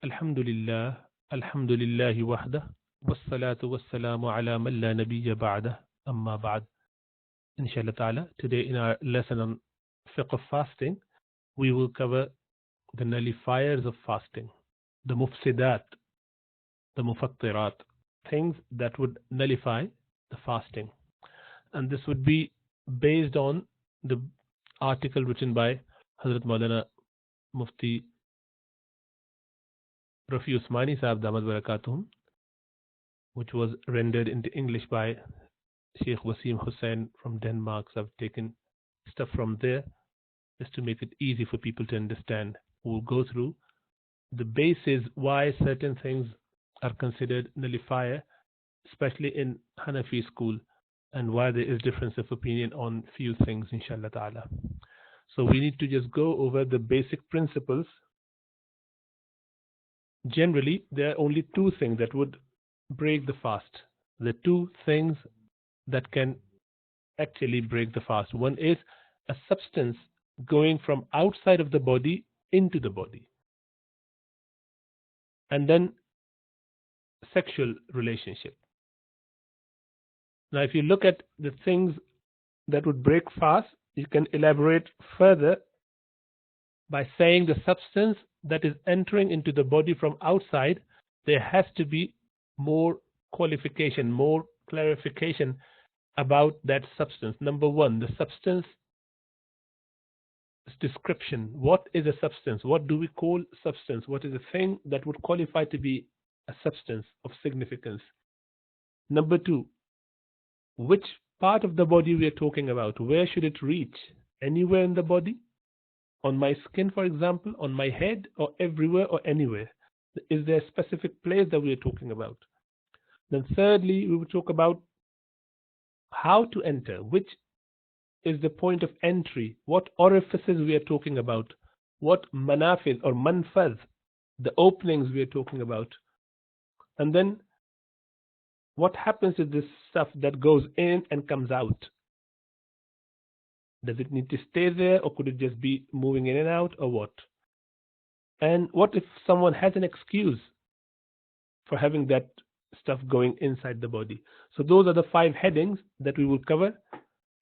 Alhamdulillah, Alhamdulillahi wahdah, wassalatu wassalamu ala man la nabiyya ba'dah, amma ba'd. Inshallah ta'ala, today in our lesson on fiqh of fasting, we will cover the nullifiers of fasting, the mufsidat, the mufattirat, things that would nullify the fasting. And this would be based on the article written by Hazrat Maulana Mufti Rafi Usmani Sahab Damat Barakatuhum, which was rendered into English by Sheikh Wasim Hussain from Denmark. So I've taken stuff from there just to make it easy for people to understand. We'll go through the basis why certain things are considered nullifier, especially in Hanafi school, and why there is difference of opinion on few things, inshallah ta'ala. So we need to just go over the basic principles. Generally, there are only two things that would break the fast. The two things that can actually break the fast. One is a substance going from outside of the body into the body. And then sexual relationship. Now, if you look at the things that would break fast, you can elaborate further by saying the substance that is entering into the body from outside, there has to be more qualification, more clarification about that substance. Number one, the substance description. What is a substance? What do we call substance? What is a thing that would qualify to be a substance of significance? Number two, which part of the body we are talking about? Where should it reach? Anywhere in the body? On my skin, for example, on my head, or everywhere or anywhere? Is there a specific place that we are talking about? Then thirdly, we will talk about how to enter, which is the point of entry, what orifices we are talking about, what manafid or manfaz, the openings we are talking about. And then what happens to this stuff that goes in and comes out? Does it need to stay there, or could it just be moving in and out, or what? And what if someone has an excuse for having that stuff going inside the body? So those are the 5 headings that we will cover.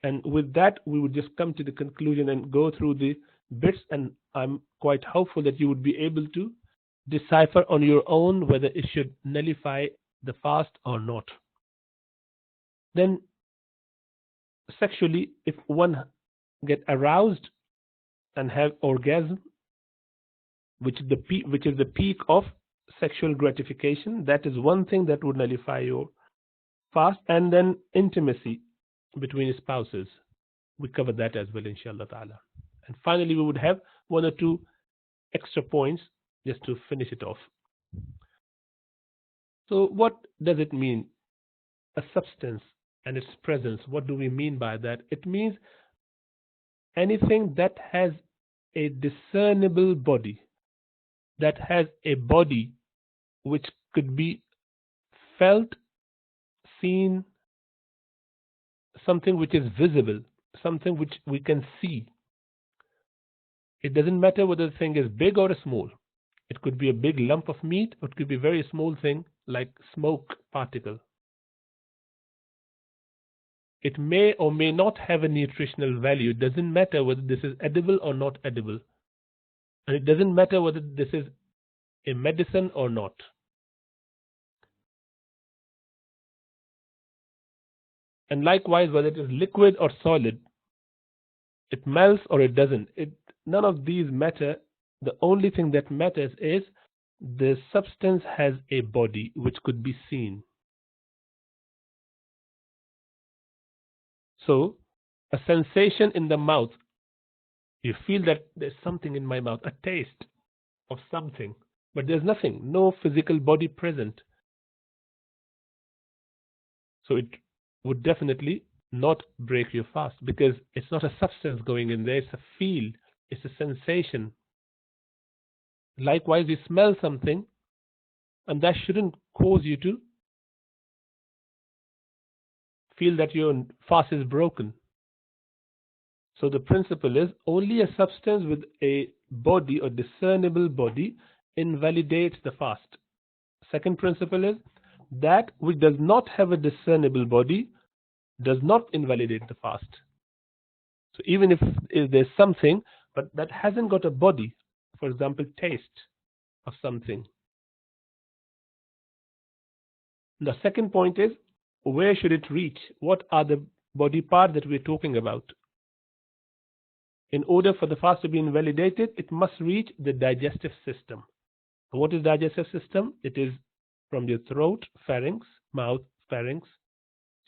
And with that, we would just come to the conclusion and go through the bits. And I'm quite hopeful that you would be able to decipher on your own whether it should nullify the fast or not. Then sexually, if one get aroused and have orgasm, which is the peak of sexual gratification, that is one thing that would nullify your fast. And then intimacy between spouses, we cover that as well, inshallah ta'ala. And finally, we would have 1 or 2 extra points just to finish it off. So what does it mean, a substance and its presence? What do we mean by that? It means anything that has a discernible body, that has a body which could be felt, seen, something which is visible, something which we can see. It doesn't matter whether the thing is big or small. It could be a big lump of meat, or it could be a very small thing like smoke particle. It may or may not have a nutritional value. It doesn't matter whether this is edible or not edible. And it doesn't matter whether this is a medicine or not. And likewise, whether it is liquid or solid, it melts or it doesn't. None of these matter. The only thing that matters is the substance has a body which could be seen. So, a sensation in the mouth, you feel that there's something in my mouth, a taste of something, but there's nothing, no physical body present. So it would definitely not break your fast, because it's not a substance going in there, it's a feel, it's a sensation. Likewise, you smell something, and that shouldn't cause you to feel that your fast is broken. So the principle is only a substance with a body or discernible body invalidates the fast. Second principle is that which does not have a discernible body does not invalidate the fast. So even if there's something but that hasn't got a body, for example, taste of something. The second point is, where should it reach? What are the body parts that we're talking about? In order for the fast to be invalidated, it must reach the digestive system. What is digestive system? It is from your throat, pharynx, mouth, pharynx,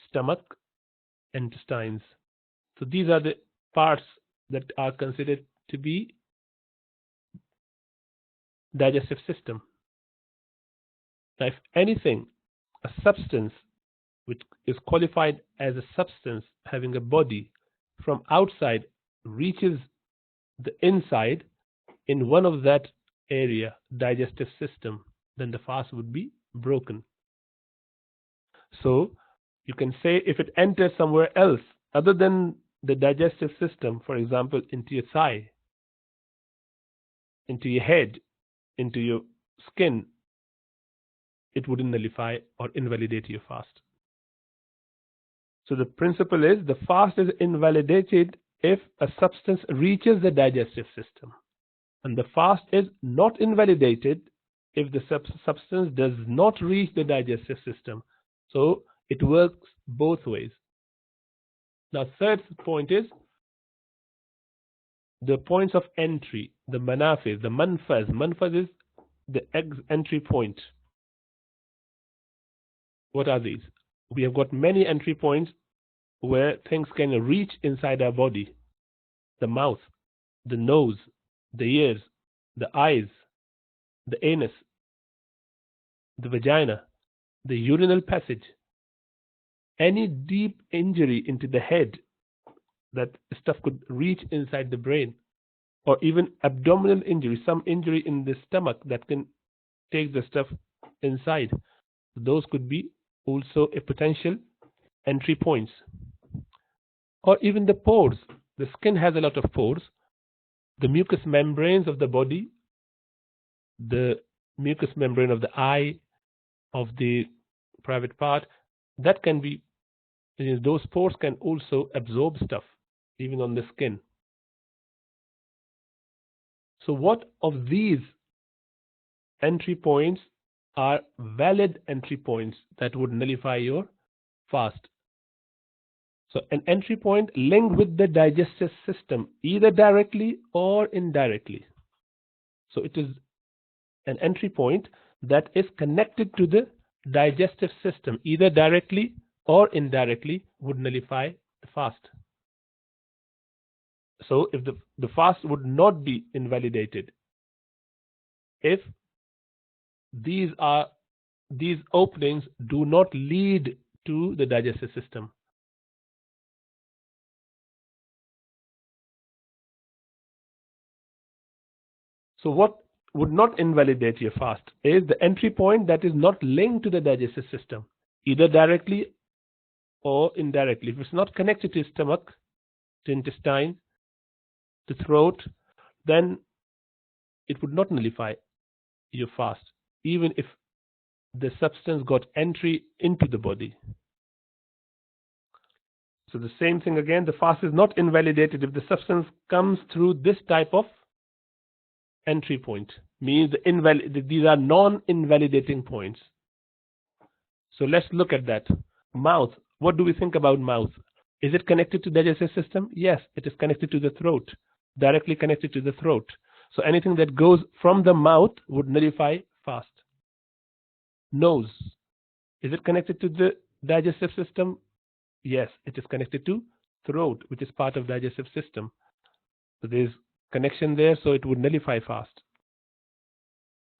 stomach, intestines. So these are the parts that are considered to be digestive system. Now, if anything, a substance which is qualified as a substance having a body from outside reaches the inside in one of that area, digestive system, then the fast would be broken. So you can say if it enters somewhere else other than the digestive system, for example, into your thigh, into your head, into your skin, it would nullify or invalidate your fast. So the principle is the fast is invalidated if a substance reaches the digestive system, and the fast is not invalidated if the substance does not reach the digestive system. So it works both ways. Now, third point is the points of entry, the manafis, the manfas. Manfas is the entry point. What are these? We have got many entry points where things can reach inside our body. The mouth, the nose, the ears, the eyes, the anus, the vagina, the urinal passage. Any deep injury into the head, that stuff could reach inside the brain, or even abdominal injury, some injury in the stomach that can take the stuff inside. Those could be also a potential entry points. Or even the pores. The skin has a lot of pores. The mucous membranes of the body, the mucous membrane of the eye, of the private part, that can be, those pores can also absorb stuff, even on the skin. So what of these entry points are valid entry points that would nullify your fast? So an entry point linked with the digestive system, either directly or indirectly. So it is an entry point that is connected to the digestive system, either directly or indirectly, would nullify the fast. So if the fast would not be invalidated if these openings do not lead to the digestive system. So what would not invalidate your fast is the entry point that is not linked to the digestive system, either directly or indirectly. If it's not connected to stomach, to intestine, to throat, then it would not nullify your fast, even if the substance got entry into the body. So the same thing again, the fast is not invalidated if the substance comes through this type of entry point, means these are non-invalidating points. So let's look at that. Mouth. What do we think about mouth? Is it connected to the digestive system? Yes, it is connected to the throat, directly connected to the throat. So anything that goes from the mouth would nullify fast. Nose. Is it connected to the digestive system? Yes, it is connected to throat, which is part of digestive system. So there is connection there, so it would nullify fast.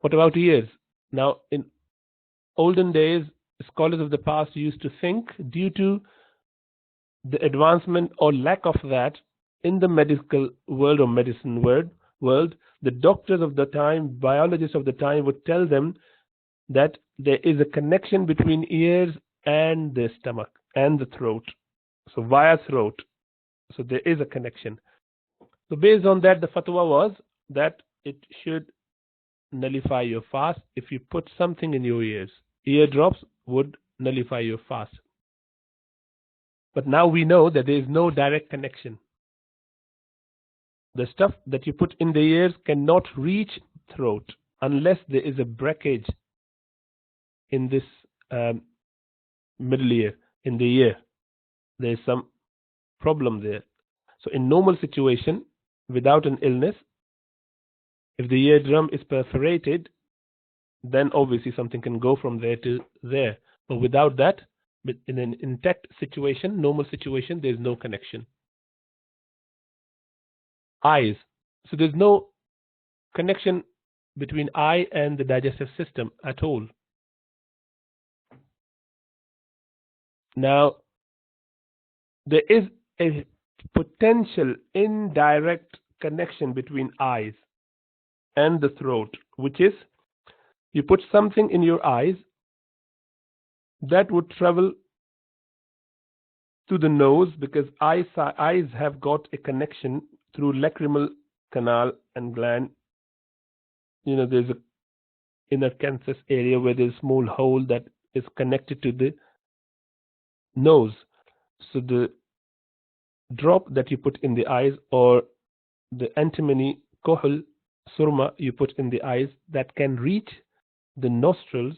What about ears? Now, in olden days, scholars of the past used to think, due to the advancement or lack of that in the medical world or medicine world, the doctors of the time, biologists of the time would tell them that there is a connection between ears and the stomach and the throat. So via throat. So there is a connection. So based on that, the fatwa was that it should nullify your fast if you put something in your ears. Eardrops would nullify your fast. But now we know that there is no direct connection. The stuff that you put in the ears cannot reach throat unless there is a breakage in this middle ear, in the ear. There is some problem there. So in normal situation, without an illness, if the eardrum is perforated, then obviously something can go from there to there. But without that, in an intact situation, normal situation, there is no connection. Eyes. So there's no connection between eye and the digestive system at all. Now, there is a potential indirect connection between eyes and the throat, which is you put something in your eyes that would travel to the nose, because eyes have got a connection through lacrimal canal and gland. You know, there's a inner canthus area where there's a small hole that is connected to the nose. So the drop that you put in the eyes, or the antimony, kohl, surma you put in the eyes, that can reach the nostrils,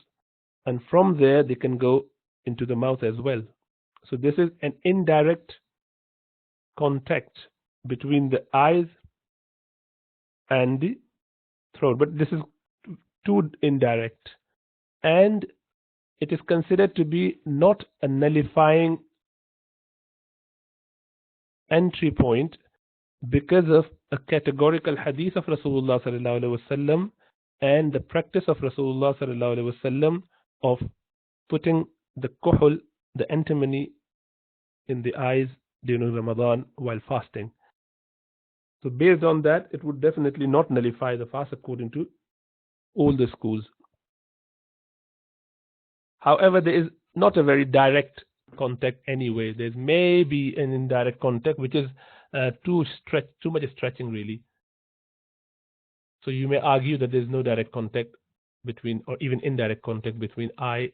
and from there they can go into the mouth as well. So this is an indirect contact between the eyes and the throat, but this is too indirect, and it is considered to be not a nullifying entry point because of a categorical hadith of Rasulullah sallallahu alaihi wasallam and the practice of Rasulullah sallallahu alaihi wasallam of putting the kohl, the antimony, in the eyes during Ramadan while fasting. So based on that, it would definitely not nullify the fast according to all the schools. However, there is not a very direct contact anyway. There's maybe an indirect contact, which is too much stretching really. So you may argue that there's no direct contact between, or even indirect contact between eye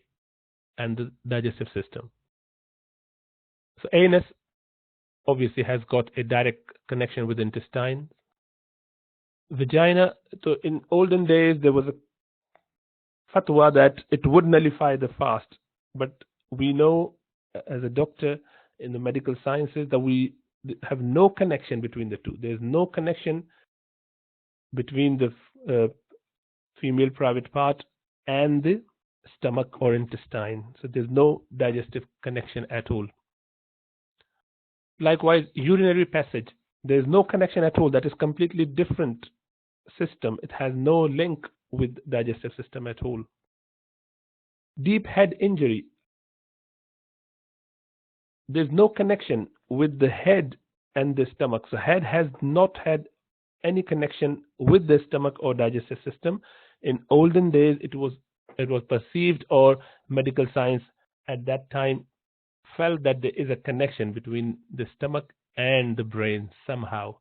and the digestive system. So anus obviously has got a direct connection with the intestine. Vagina, so in olden days there was a fatwa that it would nullify the fast, but we know as a doctor in the medical sciences that we have no connection between the two. There's no connection between the female private part and the stomach or intestine. So there's no digestive connection at all. Likewise, urinary passage, there's no connection at all. That is completely different system. It has no link with digestive system at all. Deep head injury, there's no connection with the head and the stomach. So head has not had any connection with the stomach or digestive system. In olden days, it was perceived, or medical science at that time felt that there is a connection between the stomach and the brain somehow,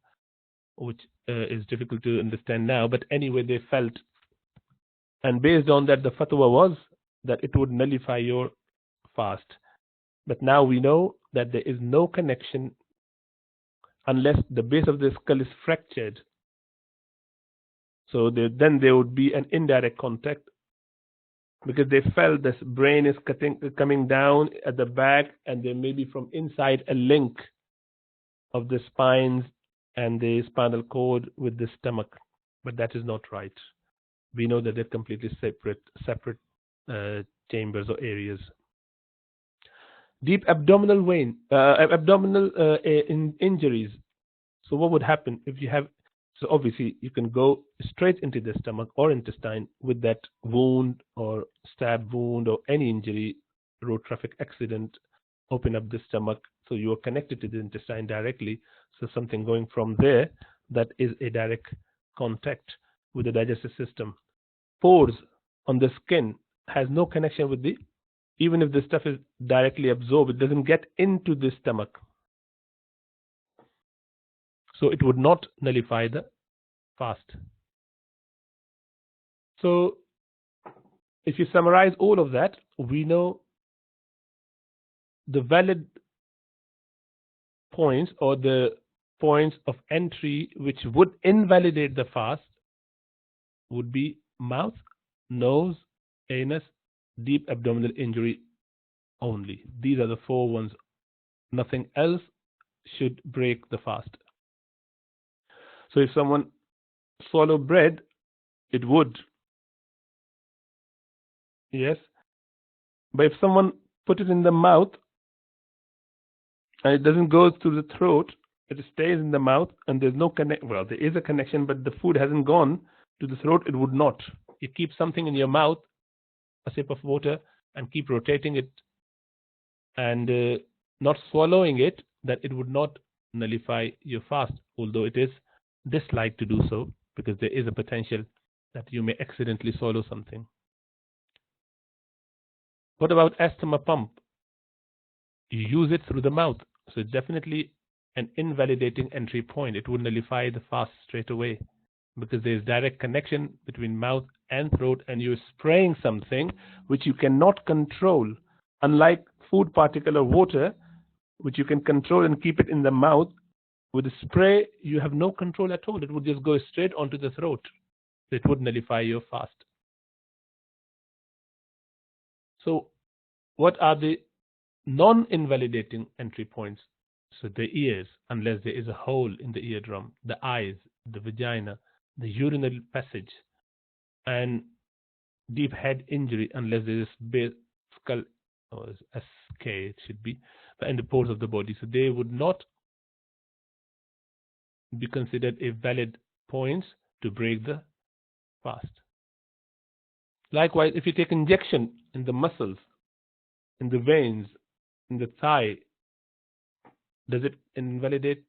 which is difficult to understand now. But anyway, they felt, and based on that, the fatwa was that it would nullify your fast. But now we know that there is no connection unless the base of the skull is fractured. So then there would be an indirect contact, because they felt this brain is coming down at the back, and there may be from inside a link of the spines and the spinal cord with the stomach. But that is not right. We know that they're completely separate chambers or areas. Deep abdominal injuries. So what would happen if you have? So obviously you can go straight into the stomach or intestine with that wound or stab wound or any injury, road traffic accident, open up the stomach. So you are connected to the intestine directly. So something going from there, that is a direct contact with the digestive system. Pores on the skin has no connection with the, even if the stuff is directly absorbed, it doesn't get into the stomach. So it would not nullify the fast. So if you summarize all of that, we know the valid points or the points of entry which would invalidate the fast would be mouth, nose, anus, deep abdominal injury only. These are the four ones. Nothing else should break the fast. So if someone swallow bread, it would. Yes. But if someone put it in the mouth and it doesn't go through the throat, it stays in the mouth and there's no connect. Well, there is a connection, but the food hasn't gone to the throat. It would not. You keep something in your mouth, a sip of water, and keep rotating it and not swallowing it, that it would not nullify your fast, although it is disliked to do so because there is a potential that you may accidentally swallow something. What about asthma pump? You use it through the mouth, so it's definitely an invalidating entry point. It would nullify the fast straight away because there is direct connection between mouth and throat, and you're spraying something which you cannot control, unlike food particle or water, which you can control and keep it in the mouth. With a spray, you have no control at all. It would just go straight onto the throat. It would nullify your fast. So what are the non-invalidating entry points? So the ears, unless there is a hole in the eardrum, the eyes, the vagina, the urinary passage, and deep head injury, unless there is base skull, or SK it should be, and the pores of the body. So they would not be considered a valid points to break the fast. Likewise, if you take injection in the muscles, in the veins, in the thigh, does it invalidate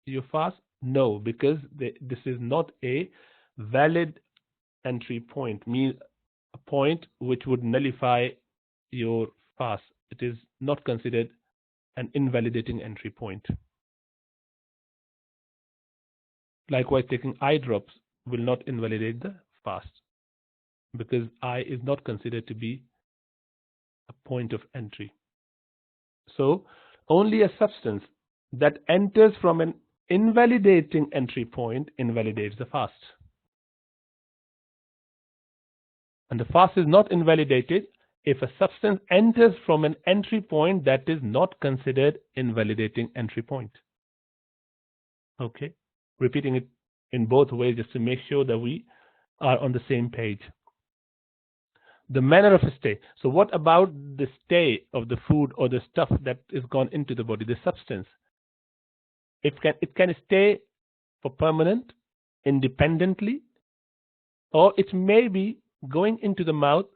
your fast? No, because this is not a valid entry point, means a point which would nullify your fast. It is not considered an invalidating entry point. Likewise, taking eye drops will not invalidate the fast because eye is not considered to be a point of entry. So only a substance that enters from an invalidating entry point invalidates the fast. And the fast is not invalidated if a substance enters from an entry point that is not considered invalidating entry point. Okay, repeating it in both ways just to make sure that we are on the same page. The manner of a stay. So what about the stay of the food or the stuff that is gone into the body, the substance? It can stay for permanent, independently, or it may be going into the mouth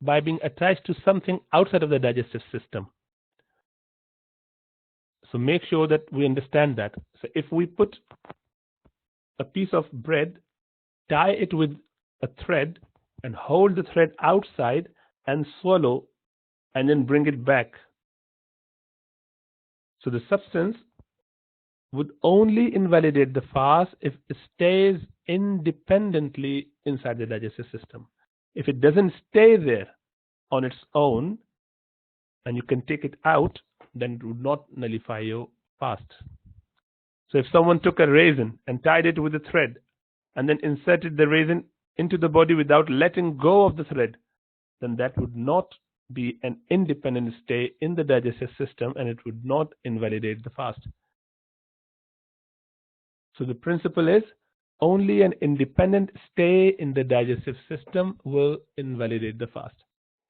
by being attached to something outside of the digestive system. So make sure that we understand that. So if we put a piece of bread, tie it with a thread, and hold the thread outside and swallow, and then bring it back. So the substance would only invalidate the fast if it stays independently inside the digestive system. If it doesn't stay there on its own, and you can take it out, then it would not nullify your fast. So if someone took a raisin and tied it with a thread, and then inserted the raisin into the body without letting go of the thread, then that would not be an independent stay in the digestive system, and it would not invalidate the fast. So the principle is only an independent stay in the digestive system will invalidate the fast.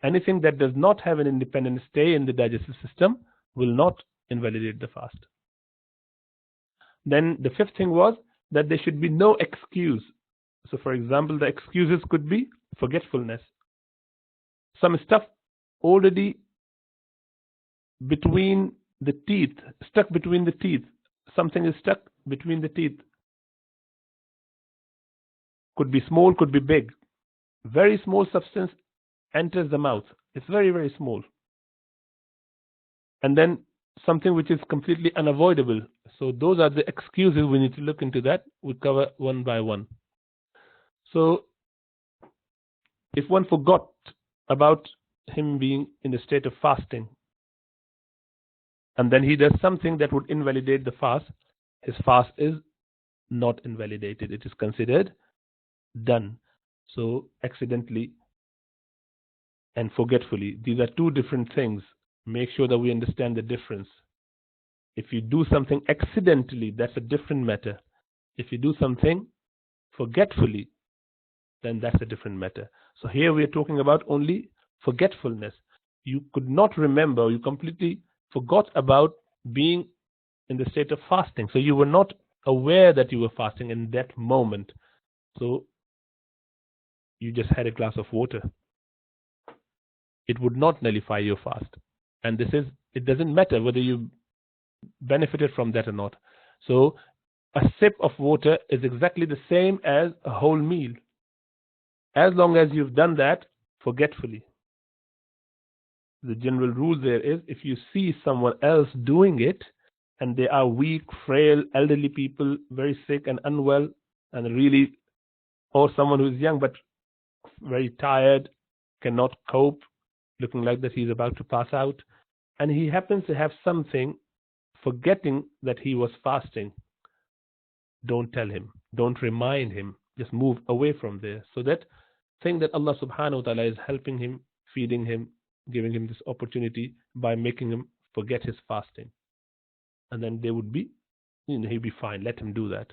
Anything that does not have an independent stay in the digestive system will not invalidate the fast. Then the fifth thing was that there should be no excuse. So for example, the excuses could be forgetfulness. Some stuff already between the teeth, stuck between the teeth. Something is stuck between the teeth. Could be small, could be big. Very small substance enters the mouth. It's very, very small. And then something which is completely unavoidable. So those are the excuses. We need to look into that. We cover one by one. So If one forgot about him being in a state of fasting, and then he does something that would invalidate the fast, his fast is not invalidated. It is considered done. So, accidentally and forgetfully, these are two different things. Make sure that we understand the difference. If you do something accidentally, that's a different matter. If you do something forgetfully, then that's a different matter. So here we are talking about only forgetfulness. You could not remember, you completely forgot about being in the state of fasting. So you were not aware that you were fasting in that moment. So you just had a glass of water. It would not nullify your fast. And it doesn't matter whether you benefited from that or not. So a sip of water is exactly the same as a whole meal, as long as you've done that forgetfully. The general rule there is, if you see someone else doing it and they are weak, frail, elderly people, very sick and unwell, and really, or someone who's young but very tired, cannot cope, looking like that he's about to pass out, and he happens to have something, forgetting that he was fasting, don't tell him, don't remind him, just move away from there. So that thing that Allah subhanahu wa ta'ala is helping him, feeding him, giving him this opportunity by making him forget his fasting. And then they would be, he'd be fine, let him do that.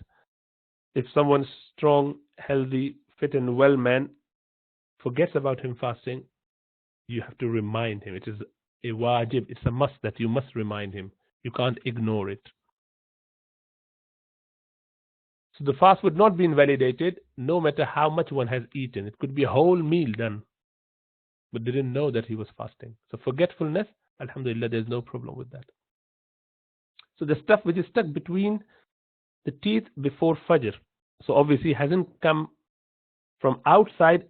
If someone's strong, healthy, fit and well man forgets about him fasting, you have to remind him. It is a wajib, it's a must that you must remind him. You can't ignore it. So the fast would not be invalidated no matter how much one has eaten. It could be a whole meal done, but didn't know that he was fasting. So forgetfulness, alhamdulillah, there's no problem with that. So the stuff which is stuck between the teeth before Fajr, so obviously hasn't come from outside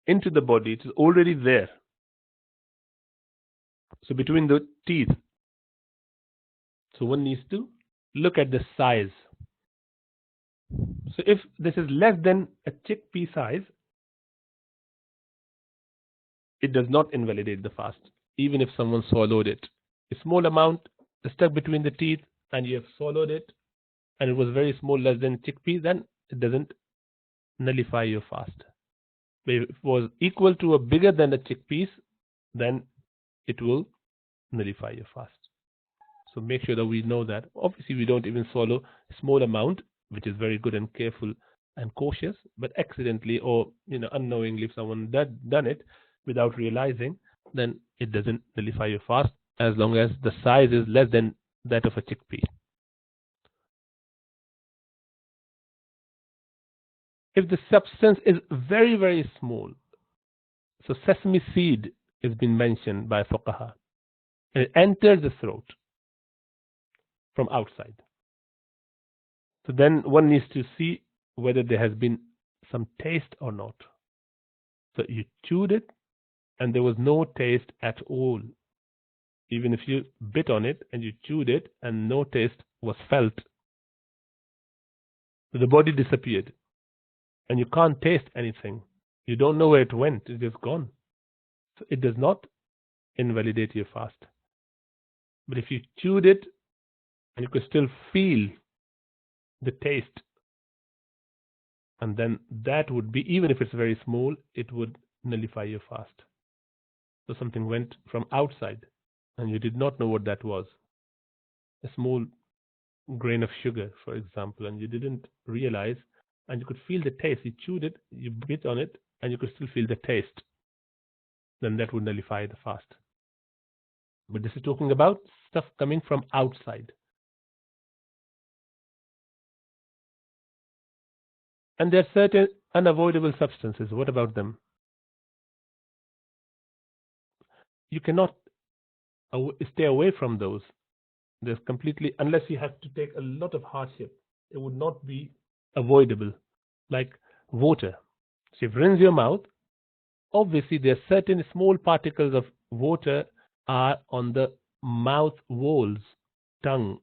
into the body, it is already there. So between the teeth, so one needs to look at the size. So if this is less than a chickpea size, it does not invalidate the fast, even if someone swallowed it. A small amount is stuck between the teeth and you have swallowed it, and it was very small, less than chickpea, then it doesn't nullify your fast. But if it was equal to or bigger than a chickpeas, then it will nullify your fast. So make sure that we know that. Obviously, we don't even swallow a small amount, which is very good and careful and cautious, but accidentally or unknowingly, if someone done it without realizing, then it doesn't nullify your fast as long as the size is less than that of a chickpea. If the substance is very, very small, so sesame seed has been mentioned by fuqaha, and it enters the throat from outside. So then one needs to see whether there has been some taste or not. So you chewed it and there was no taste at all. Even if you bit on it and you chewed it and no taste was felt, so the body disappeared and you can't taste anything. You don't know where it went, it is gone. So it does not invalidate your fast. But if you chewed it and you could still feel the taste, and then that would be, even if it's very small, it would nullify your fast. So something went from outside and you did not know what that was. A small grain of sugar, for example, and you didn't realize, and you could feel the taste. You chewed it, you bit on it, and you could still feel the taste. Then that would nullify the fast. But this is talking about stuff coming from outside. And there are certain unavoidable substances. What about them? You cannot stay away from those. There's completely, unless you have to take a lot of hardship, it would not be avoidable. Like water. So if you rinse your mouth, obviously there are certain small particles of water are on the mouth walls, tongue,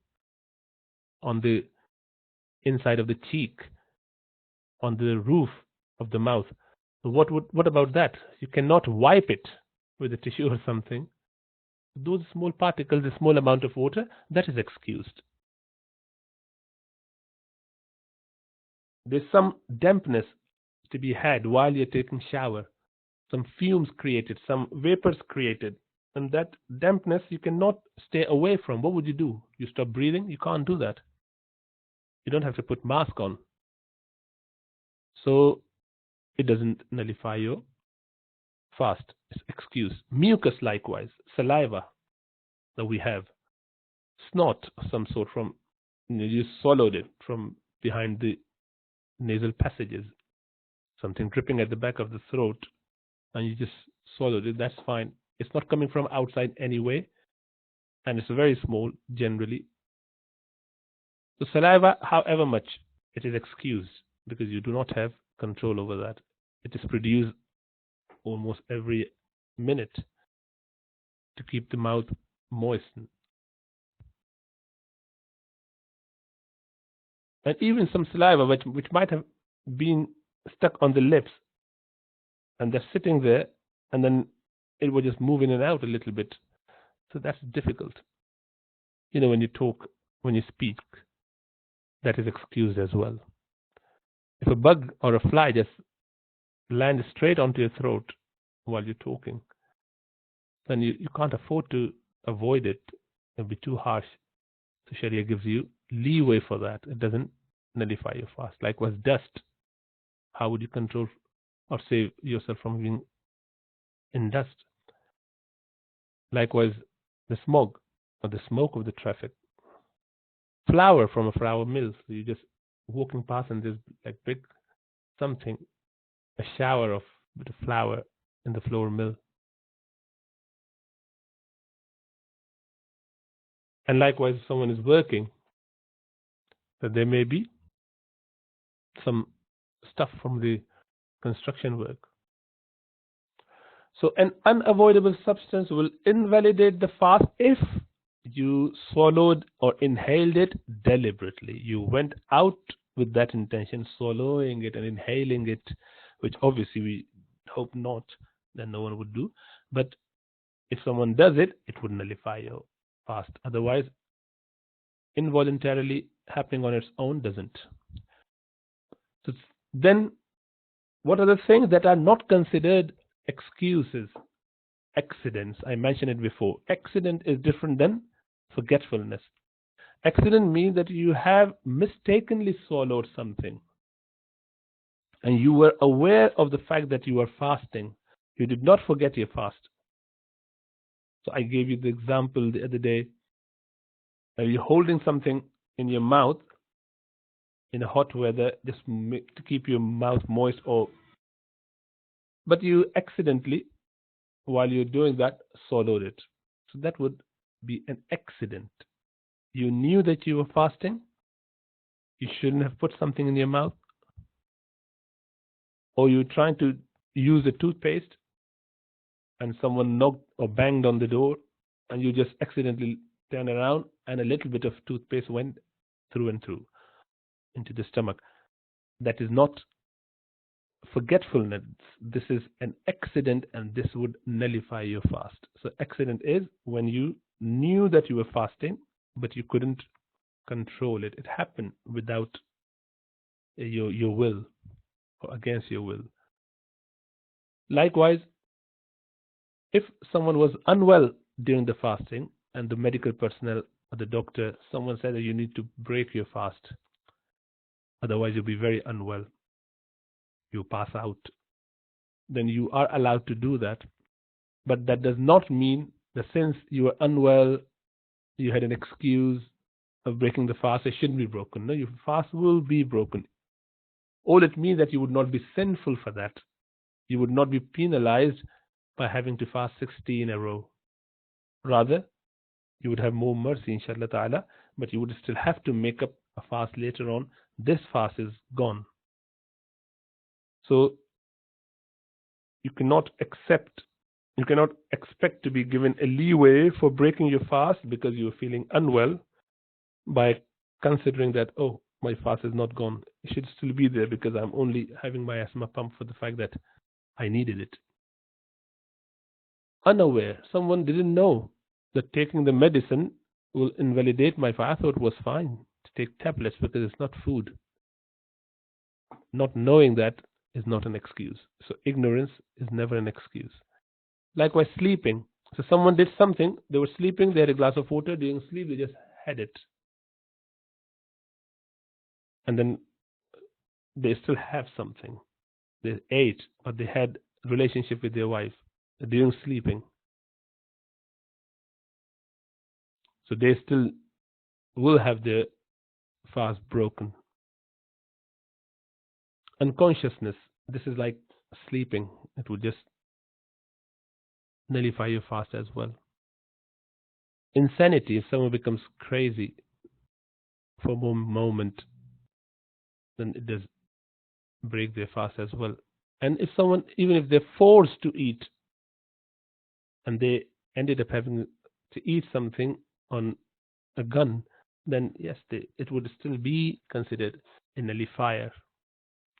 on the inside of the cheek, on the roof of the mouth. What about that? You cannot wipe it with a tissue or something. Those small particles, a small amount of water, that is excused. There's some dampness to be had while you're taking shower, some fumes created, some vapors created, and that dampness you cannot stay away from. What would you do? You stop breathing? You can't do that. You don't have to put mask on. So it doesn't nullify your fast. It's excuse. Mucus likewise, saliva that we have, snot of some sort from, you swallowed it from behind the nasal passages, something dripping at the back of the throat, and you just swallowed it, that's fine. It's not coming from outside anyway, and it's very small generally. So saliva, however much, it is excused because you do not have control over that. It is produced almost every minute to keep the mouth moist. And even some saliva which might have been stuck on the lips and they're sitting there, and then it will just move in and out a little bit. So that's difficult. You know, when you talk, when you speak, that is excused as well. If a bug or a fly just lands straight onto your throat while you're talking, then you can't afford to avoid it. It'll be too harsh. So Sharia gives you leeway for that. It doesn't nullify your fast. Likewise, dust. How would you control or save yourself from being in dust? Likewise, the smog or the smoke of the traffic. Flour from a flour mill. So you're just walking past and there's like big something, a shower of bit of flour in the flour mill. And likewise, if someone is working, that there may be some stuff from the construction work. So an unavoidable substance will invalidate the fast if you swallowed or inhaled it deliberately. You went out with that intention, swallowing it and inhaling it, which obviously we hope not, that no one would do. But if someone does it, it would nullify your fast. Otherwise, involuntarily happening on its own doesn't. So then, what are the things that are not considered excuses? Accidents. I mentioned it before. Accident is different than forgetfulness. Accident means that you have mistakenly swallowed something and you were aware of the fact that you were fasting. You did not forget your fast. So I gave you the example the other day. You're holding something in your mouth in a hot weather just to keep your mouth moist, but you accidentally, while you're doing that, swallowed it. So that would be an accident. You knew that you were fasting. You shouldn't have put something in your mouth. Or you're trying to use a toothpaste and someone knocked or banged on the door and you just accidentally turned around and a little bit of toothpaste went through and through into the stomach. That is not forgetfulness. This is an accident and this would nullify your fast. So accident is when you knew that you were fasting but you couldn't control it. It happened without your will or against your will. Likewise, if someone was unwell during the fasting and the medical personnel or the doctor, someone said that you need to break your fast, otherwise you'll be very unwell, you pass out, then you are allowed to do that. But that does not mean that since you were unwell, you had an excuse of breaking the fast, it shouldn't be broken. No, your fast will be broken. All it means that you would not be sinful for that. You would not be penalized by having to fast 60 in a row. Rather, you would have more mercy, inshallah ta'ala, but you would still have to make up a fast later on. This fast is gone. So you cannot expect to be given a leeway for breaking your fast because you're feeling unwell by considering that, oh, my fast is not gone. It should still be there because I'm only having my asthma pump for the fact that I needed it. Unaware, someone didn't know that taking the medicine will invalidate my fast. I thought it was fine to take tablets because it's not food. Not knowing that is not an excuse. So ignorance is never an excuse. Likewise, sleeping. So someone did something, they were sleeping, they had a glass of water, during sleep they just had it. And then they still have something. They ate or they had relationship with their wife during sleeping. So they still will have their fast broken. Unconsciousness. This is like sleeping. It would just nullify your fast as well. Insanity. If someone becomes crazy for a moment, then it does break their fast as well. And if someone, even if they're forced to eat, and they ended up having to eat something on a gun, then yes, it would still be considered a nullifier.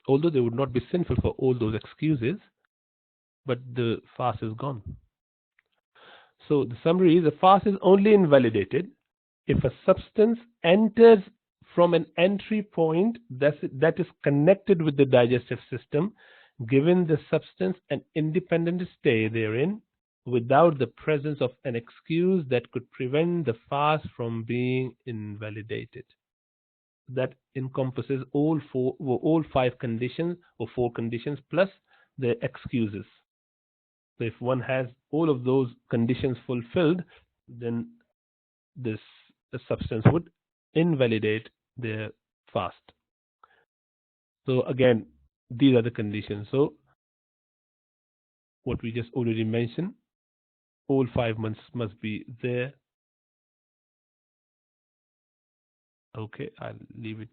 Although they would not be sinful for all those excuses, but the fast is gone. So the summary is the fast is only invalidated if a substance enters from an entry point that is connected with the digestive system, given the substance an independent stay therein, without the presence of an excuse that could prevent the fast from being invalidated. That encompasses all five conditions or four conditions plus the excuses. So if one has all of those conditions fulfilled, then the substance would invalidate their fast. So again, these are the conditions. So what we just already mentioned, all 5 months must be there. Okay, I'll leave it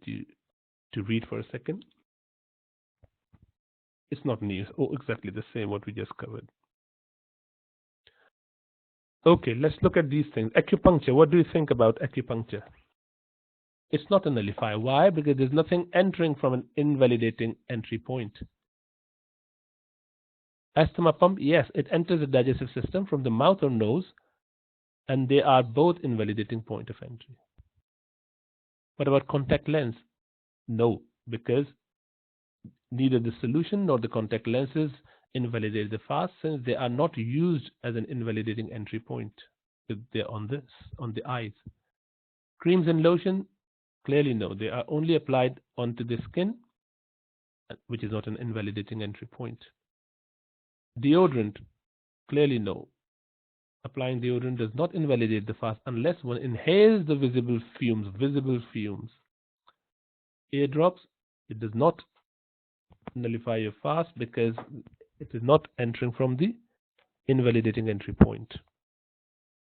to read for a second. It's not new. Oh, exactly the same what we just covered. Okay, let's look at these things. Acupuncture. What do you think about acupuncture? It's not a nullifier. Why? Because there's nothing entering from an invalidating entry point. Asthma pump, yes, it enters the digestive system from the mouth or nose, and they are both invalidating point of entry. What about contact lens? No, because neither the solution nor the contact lenses invalidate the fast, since they are not used as an invalidating entry point. They're on the eyes. Creams and lotion, clearly no. They are only applied onto the skin, which is not an invalidating entry point. Deodorant, clearly no. Applying deodorant does not invalidate the fast unless one inhales the visible fumes. Eardrops, it does not nullify your fast because it is not entering from the invalidating entry point.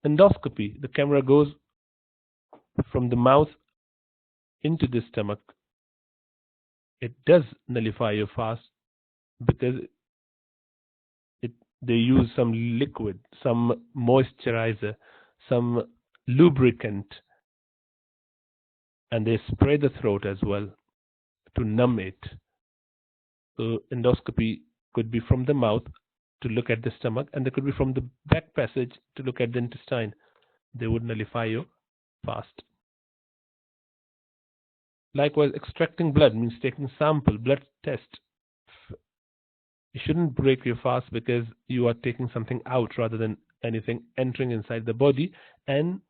Endoscopy, the camera goes from the mouth into the stomach. It does nullify your fast because they use some liquid, some moisturizer, some lubricant, and they spray the throat as well to numb it. So endoscopy could be from the mouth to look at the stomach, and they could be from the back passage to look at the intestine. They would nullify your fast. Likewise, extracting blood means taking sample, blood test. You shouldn't break your fast because you are taking something out rather than anything entering inside the body, and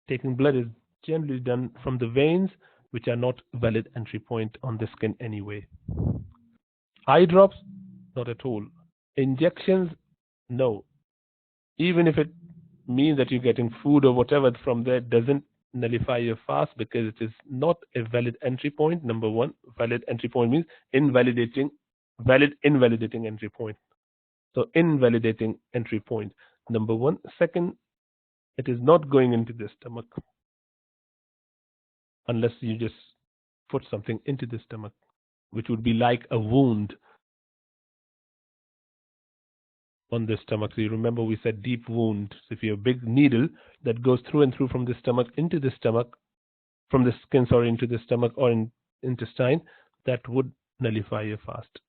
taking blood is generally done from the veins, which are not valid entry point on the skin anyway. Eye drops, not at all. Injections, no. Even if it means that you're getting food or whatever from there, it doesn't nullify your fast because it is not a valid entry point. Number one, valid entry point means valid invalidating entry point. So invalidating entry point, number one. Second, it is not going into the stomach unless you just put something into the stomach, which would be like a wound on the stomach. So you remember we said deep wound. So if you have a big needle that goes through and through from the stomach into the stomach, from the skin, sorry, into the stomach or in intestine, that would nullify your fast.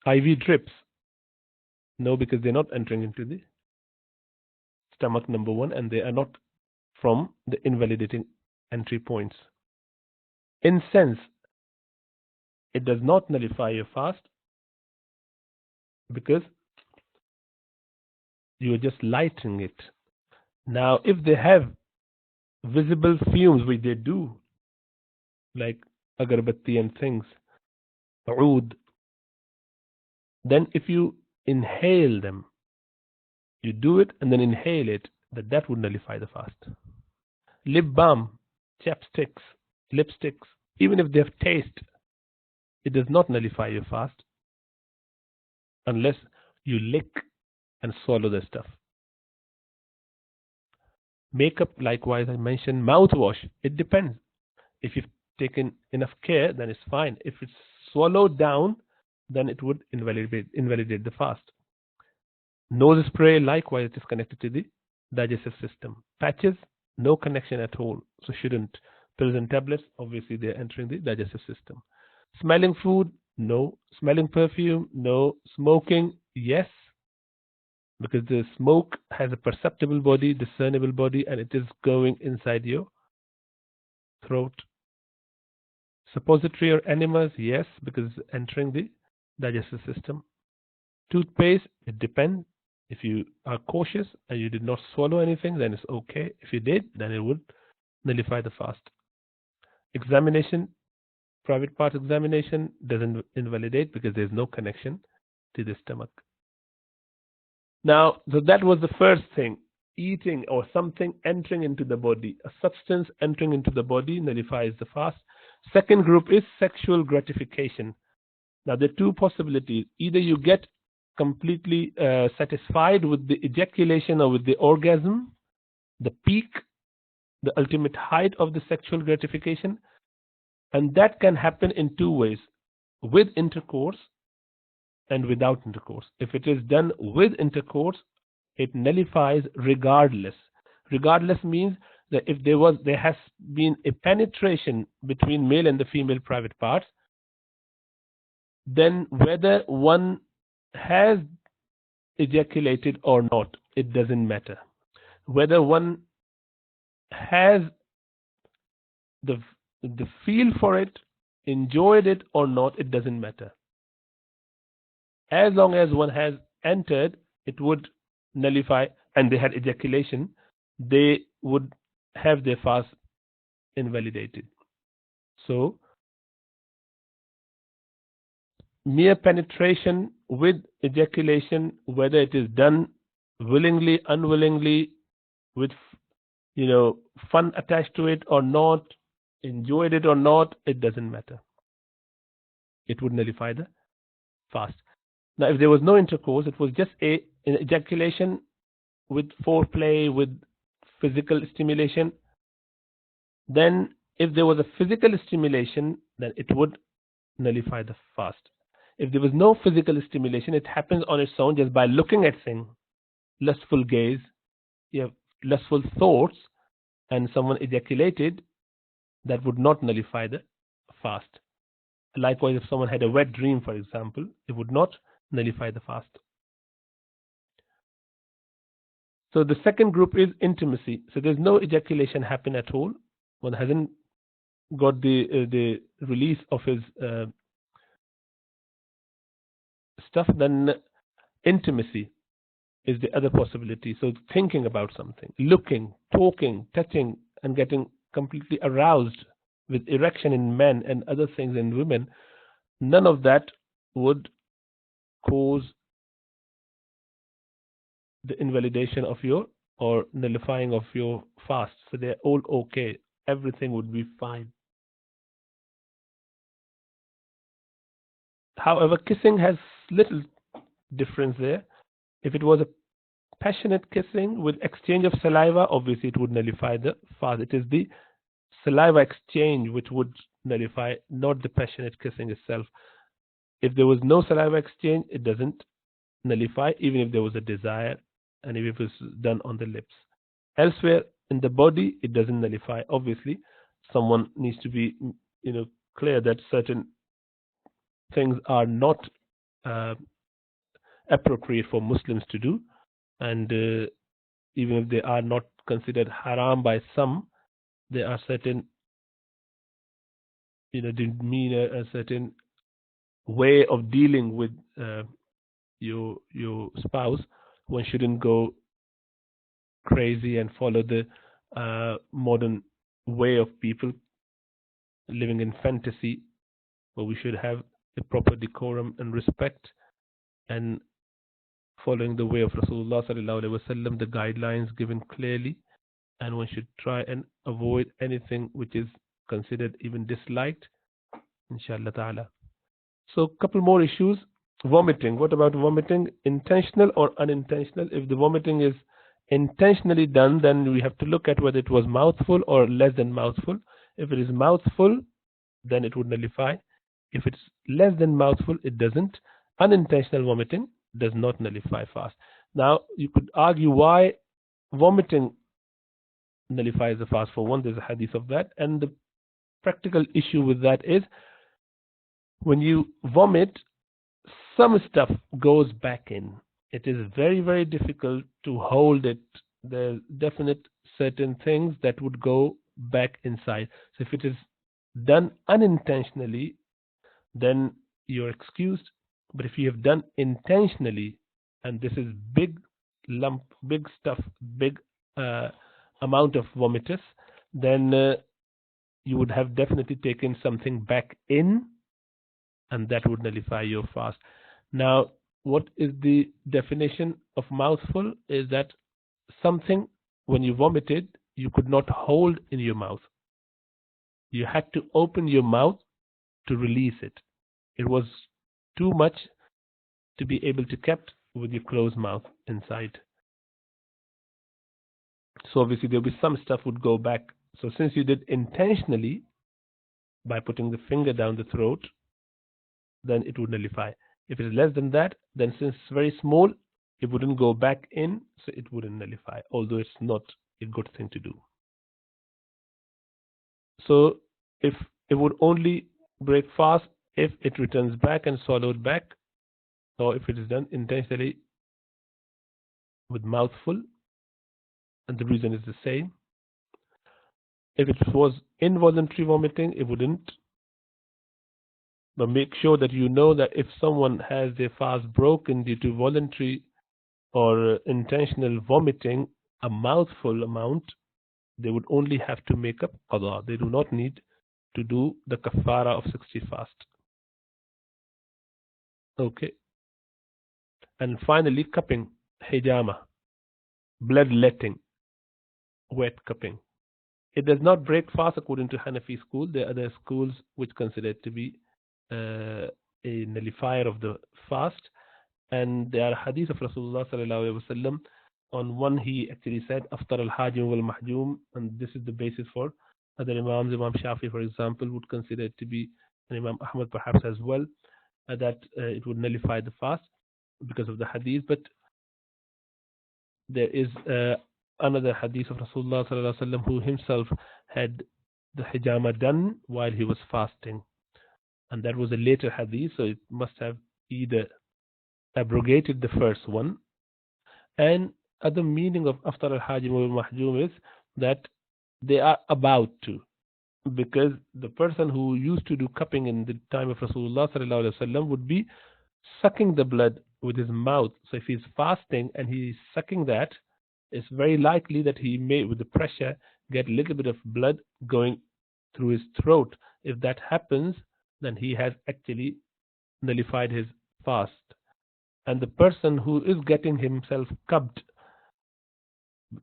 IV drips. No, because they're not entering into the stomach, number one, and they are not from the invalidating entry points. Incense, it does not nullify your fast because you are just lighting it. Now, if they have visible fumes, which they do, like agarbatti and things, oud, then if you inhale them, you do it and then inhale it, that would nullify the fast. Lip balm, chapsticks, lipsticks, even if they have taste, it does not nullify your fast unless you lick and swallow the stuff. Makeup, likewise, I mentioned mouthwash. It depends. If you've taken enough care, then it's fine. If it's swallowed down, then it would invalidate the fast. Nose spray, likewise, it is connected to the digestive system. Patches, no connection at all, so shouldn't. Pills and tablets, obviously they're entering the digestive system. Smelling food, no. Smelling perfume, no. Smoking, yes, because the smoke has a perceptible body, discernible body, and it is going inside your throat. Suppository or enemas, yes, because it's entering the digestive system. Toothpaste, it depends. If you are cautious and you did not swallow anything, then it's okay. If you did, then it would nullify the fast. Examination, private part examination doesn't invalidate because there's no connection to the stomach. Now, so that was the first thing. Eating or something entering into the body, a substance entering into the body nullifies the fast. Second group is sexual gratification. Now, there are two possibilities. Either you get completely satisfied with the ejaculation or with the orgasm, the peak, the ultimate height of the sexual gratification, and that can happen in two ways, with intercourse and without intercourse. If it is done with intercourse, it nullifies regardless. Regardless means that if there has been a penetration between male and the female private parts, then whether one has ejaculated or not, it doesn't matter. Whether one has the feel for it, enjoyed it or not, it doesn't matter. As long as one has entered, it would nullify, and they had ejaculation, they would have their fast invalidated. So, mere penetration with ejaculation, whether it is done willingly, unwillingly, with fun attached to it or not, enjoyed it or not, it doesn't matter. It would nullify the fast. Now, if there was no intercourse, it was just an ejaculation with foreplay, with physical stimulation, then if there was a physical stimulation, then it would nullify the fast. If there was no physical stimulation, it happens on its own just by looking at things, lustful gaze, you have lustful thoughts, and someone ejaculated, that would not nullify the fast. Likewise, if someone had a wet dream, for example, it would not nullify the fast. So the second group is intimacy. So there's no ejaculation happen at all. One hasn't got the release of his stuff. Then intimacy is the other possibility. So thinking about something, looking, talking, touching, and getting completely aroused with erection in men and other things in women, none of that would cause the invalidation of your or nullifying of your fast. So they're all okay. Everything would be fine. However, kissing has little difference there. If it was a passionate kissing with exchange of saliva, obviously it would nullify the fast. It is the saliva exchange which would nullify, not the passionate kissing itself. If there was no saliva exchange, it doesn't nullify, even if there was a desire and if it was done on the lips. Elsewhere in the body, it doesn't nullify. Obviously, someone needs to be clear that certain things are not appropriate for Muslims to do, and even if they are not considered haram by some, there are certain demeanor, a certain way of dealing with your spouse. One shouldn't go crazy and follow the modern way of people living in fantasy, but we should have a proper decorum and respect and following the way of Rasulullah sallallahu alaihi wasallam, the guidelines given clearly, and one should try and avoid anything which is considered even disliked, inshallah ta'ala. So, a couple more issues. Vomiting. What about vomiting? Intentional or unintentional? If the vomiting is intentionally done, then we have to look at whether it was mouthful or less than mouthful. If it is mouthful, then it would nullify. If it's less than mouthful, it doesn't. Unintentional vomiting does not nullify fast. Now, you could argue why vomiting nullifies the fast. For one, there's a hadith of that, and the practical issue with that is when you vomit, some stuff goes back in. It is very, very difficult to hold it. There's definite certain things that would go back inside. So if it is done unintentionally, then you're excused. But if you have done intentionally, and this is big lump, big stuff, big amount of vomitus, then you would have definitely taken something back in, and that would nullify your fast. Now, what is the definition of mouthful? Is that something, when you vomited, you could not hold in your mouth. You had to open your mouth to release it. It was too much to be able to kept with your closed mouth inside. So obviously there will be some stuff would go back. So since you did intentionally by putting the finger down the throat, then it would nullify. If it is less than that, then since it's very small, it wouldn't go back in, so it wouldn't nullify, although it's not a good thing to do. So if it would only break fast if it returns back and swallowed back, or if it is done intentionally with mouthful, and the reason is the same. If it was involuntary vomiting, it wouldn't. But make sure that you know that if someone has their fast broken due to voluntary or intentional vomiting, a mouthful amount, they would only have to make up qada. They do not need to do the kafara of 60 fast. Okay. And finally, cupping, hijama, bloodletting, wet cupping. It does not break fast according to Hanafi school. There are other schools which consider it to be a nullifier of the fast. And there are hadith of Rasulullah sallallahu alaihi wasallam. On one, he actually said, "Aftar al-hajim wal-mahjum," and this is the basis for other imams. Imam Shafi, for example, would consider it to be, and Imam Ahmad perhaps as well, that it would nullify the fast because of the hadith. But there is another hadith of Rasulullah sallallahu alaihi wasallam who himself had the hijama done while he was fasting, and that was a later hadith, so it must have either abrogated the first one. And other meaning of aftar al-hajim wal-mahjum is that they are about to, because the person who used to do cupping in the time of Rasulullah sallallahu alaihi wasallam would be sucking the blood with his mouth. So if he's fasting and he's sucking that, it's very likely that he may, with the pressure, get a little bit of blood going through his throat. If that happens, then he has actually nullified his fast. And the person who is getting himself cupped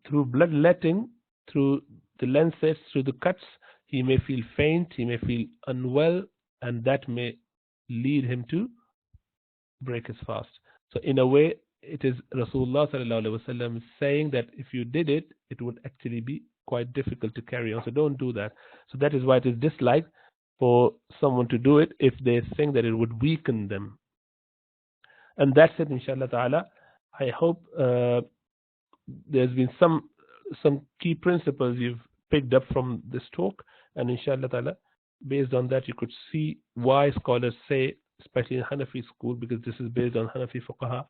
through bloodletting, through the lancets, through the cuts, he may feel faint, he may feel unwell, and that may lead him to break his fast. So in a way, it is Rasulullah sallallahu alaihi wasallam saying that if you did it, it would actually be quite difficult to carry on. So don't do that. So that is why it is disliked for someone to do it if they think that it would weaken them. And that's it, inshallah ta'ala. I hope there's been some key principles you've picked up from this talk, and inshallah ta'ala, based on that, you could see why scholars say especially in Hanafi school, because this is based on Hanafi fuqaha.